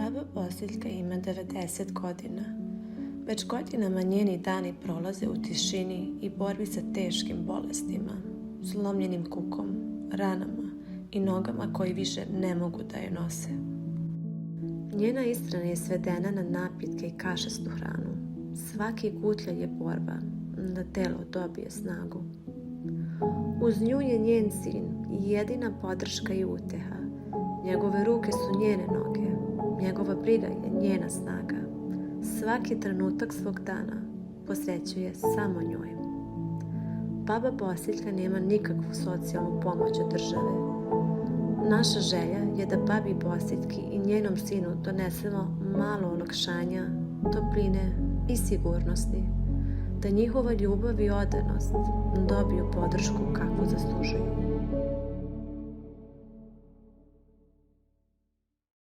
Baba Bosiljka ima 90 godina. Već godinama njeni dani prolaze u tišini i borbi sa teškim bolestima, slomljenim kukom, ranama i nogama koji više ne mogu da je nose. Njena ishrana je svedena na napitke i kašastu hranu. Svaki gutljalj je borba da telo dobije snagu. Uz nju je njen sin jedina podrška i uteha. Njegove ruke su njene noge, njegova briga je njena snaga. Svaki trenutak svog dana posvećuje samo njoj. Baba Bosiljka nema nikakvu socijalnu pomoć od države. Naša želja je da babi Bosiljki i njenom sinu donesemo malo olakšanja, topline i sigurnosti, da njihova ljubav i odanost dobiju podršku kakvu zaslužuju.